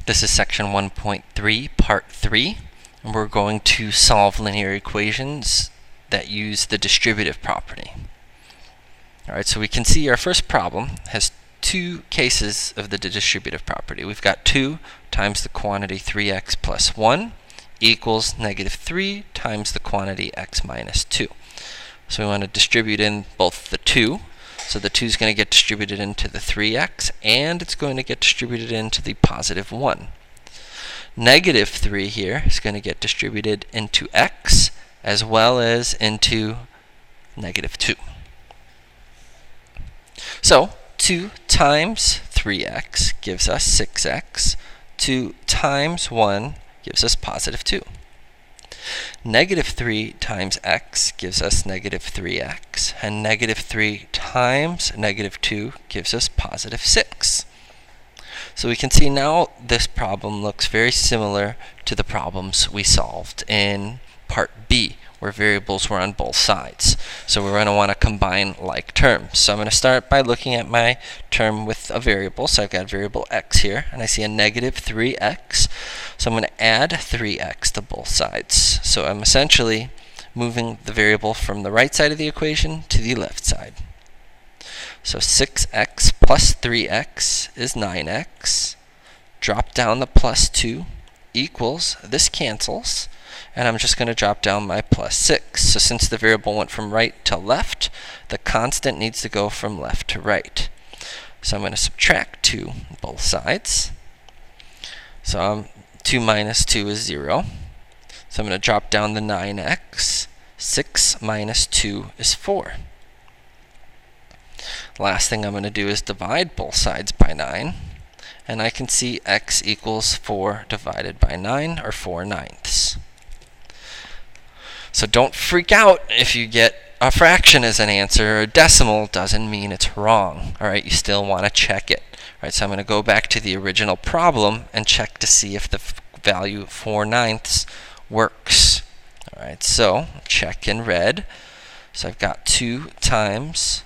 This is section 1.3, part 3, and we're going to solve linear equations that use the distributive property. Alright, so we can see our first problem has two cases of the distributive property. We've got 2 times the quantity 3x plus 1 equals negative 3 times the quantity x minus 2. So we want to distribute in both the 2. So the 2 is going to get distributed into the 3x, and it's going to get distributed into the positive 1. Negative 3 here is going to get distributed into x as well as into negative 2. So 2 times 3x gives us 6x. 2 times 1 gives us positive 2. Negative 3 times x gives us negative 3x, and negative 3 times negative 2 gives us positive 6. So we can see now this problem looks very similar to the problems we solved in part B, where variables were on both sides. So we're going to want to combine like terms. So I'm going to start by looking at my term with a variable. So I've got variable x here, and I see a negative 3x. So I'm going to add 3x to both sides. So I'm essentially moving the variable from the right side of the equation to the left side. So 6x plus 3x is 9x. Drop down the plus 2 equals, this cancels, and I'm just going to drop down my plus 6. So since the variable went from right to left, the constant needs to go from left to right. So I'm going to subtract 2 both sides. So 2 minus 2 is 0. So I'm going to drop down the 9x. 6 minus 2 is 4. Last thing I'm going to do is divide both sides by 9. And I can see x equals 4 divided by 9, or 4/9. So don't freak out if you get a fraction as an answer. A decimal doesn't mean it's wrong. Alright, you still want to check it. Alright, so I'm going to go back to the original problem and check to see if the value 4/9 works. Alright, so check in red. So I've got 2 times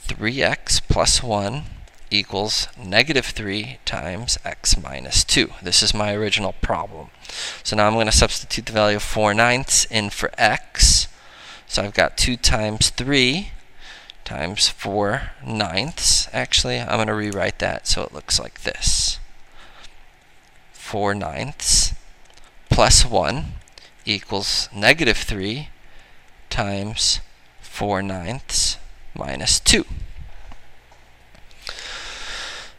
3x plus 1 equals negative 3 times x minus 2. This is my original problem. So now I'm going to substitute the value of 4/9 in for x. So I've got 2 times 3 times 4/9. Actually, I'm going to rewrite that so it looks like this. 4/9 plus 1 equals negative 3 times 4/9 minus 2.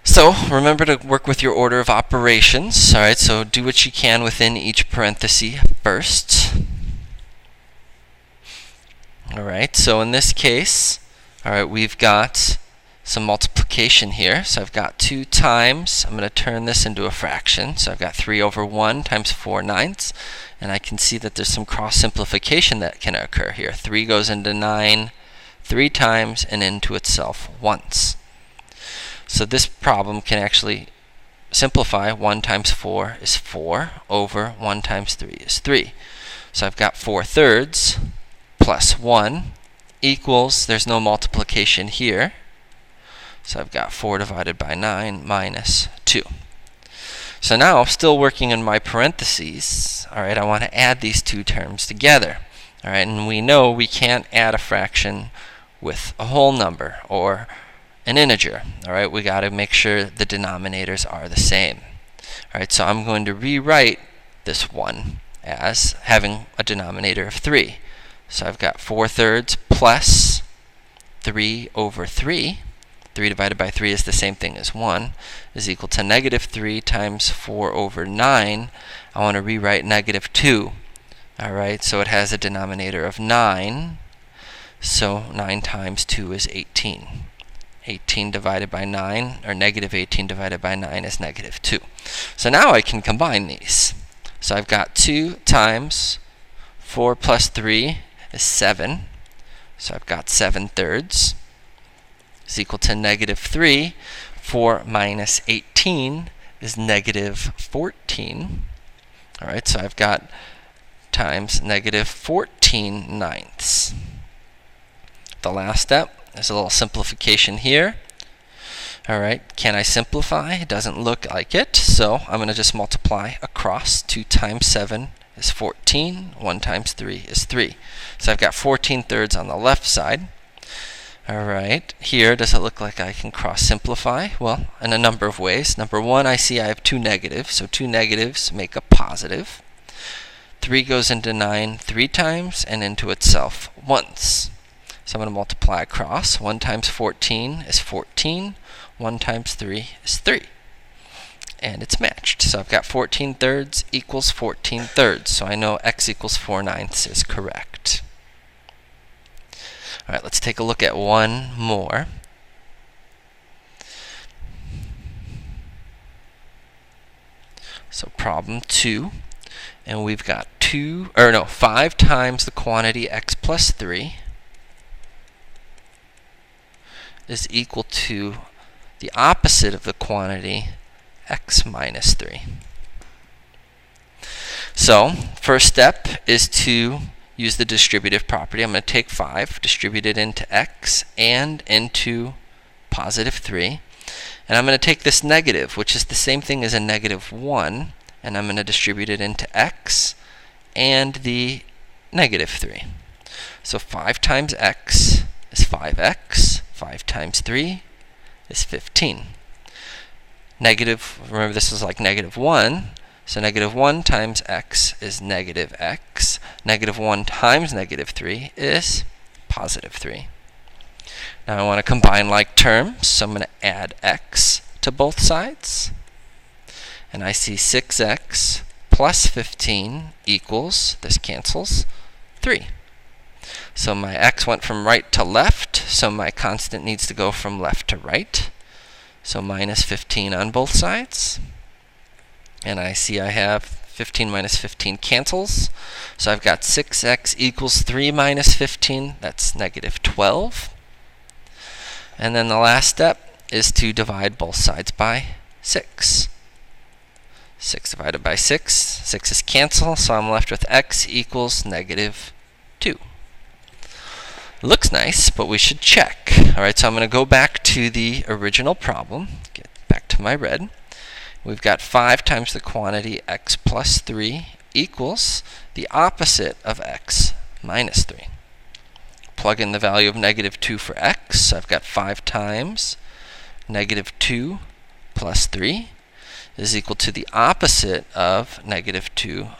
So remember to work with your order of operations. Alright, so do what you can within each parenthesis first. Alright, so in this case, alright, we've got some multiplication here. So I've got 2 times, I'm going to turn this into a fraction. So I've got 3 over 1 times 4/9. And I can see that there's some cross simplification that can occur here. 3 goes into 9 3 times and into itself once. So this problem can actually simplify. 1 times 4 is 4 over 1 times 3 is 3. So I've got 4/3 plus 1 equals, there's no multiplication here, so I've got 4 divided by 9 minus 2. So now I'm still working in my parentheses. Alright, I want to add these two terms together. Alright, and we know we can't add a fraction with a whole number or an integer. Alright, we got to make sure the denominators are the same. Alright, so I'm going to rewrite this 1 as having a denominator of 3. So I've got 4/3 plus 3 over 3. 3 divided by 3 is the same thing as 1, is equal to negative 3 times 4 over 9. I want to rewrite negative 2. Alright, so it has a denominator of 9. So 9 times 2 is 18. 18 divided by 9, or negative 18 divided by 9 is negative 2. So now I can combine these. So I've got 2 times 4 plus 3 is 7. So I've got 7/3 is equal to negative 3. 4 minus 18 is negative 14. Alright, so I've got times negative 14/9. The last step is a little simplification here. Alright, can I simplify? It doesn't look like it, so I'm going to just multiply across. 2 times 7 is 14, 1 times 3 is 3. So I've got 14/3 on the left side. Alright, here, does it look like I can cross simplify? Well, in a number of ways. Number one, I see I have two negatives, so two negatives make a positive. 3 goes into 9 3 times and into itself once. So I'm going to multiply across. 1 times 14 is 14. 1 times 3 is 3. And it's matched. So I've got 14/3 equals 14/3. So I know x equals 4/9 is correct. All right, let's take a look at one more. So problem 2, and we've got 5 times the quantity x plus 3 is equal to the opposite of the quantity x minus 3. So, first step is to use the distributive property. I'm going to take 5, distribute it into x and into positive 3. And I'm going to take this negative, which is the same thing as a -1, and I'm going to distribute it into x and the -3. So 5 times x is 5x. 5 times 3 is 15. Remember this is like -1. So -1 times x is -x. -1 times -3 is positive 3. Now I want to combine like terms, so I'm going to add x to both sides. And I see 6x plus 15 equals, this cancels, 3. So my x went from right to left, so my constant needs to go from left to right. So minus 15 on both sides. And I see I have 15 minus 15 cancels. So I've got 6x equals 3 minus 15. That's -12. And then the last step is to divide both sides by 6. 6 divided by 6. 6 is cancel, so I'm left with x equals -2. Looks nice, but we should check. Alright, so I'm going to go back to the original problem. Get back to my red. We've got 5 times the quantity x plus 3 equals the opposite of x minus 3. Plug in the value of -2 for x. So I've got 5 times -2 plus 3 is equal to the opposite of -2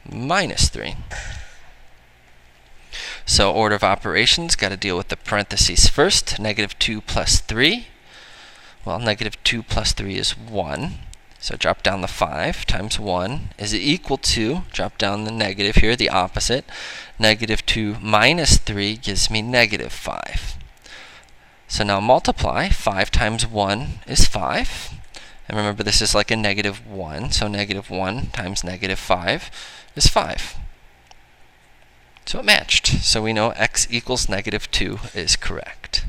minus 3. So order of operations, got to deal with the parentheses first. -2 plus 3. Well, -2 plus 3 is 1. So drop down the 5 times 1 is equal to, drop down the negative here, the opposite. -2 minus 3 gives me -5. So now multiply. 5 times 1 is 5. And remember, this is like a -1. So -1 times -5 is 5. So it matched. So we know x equals -2 is correct.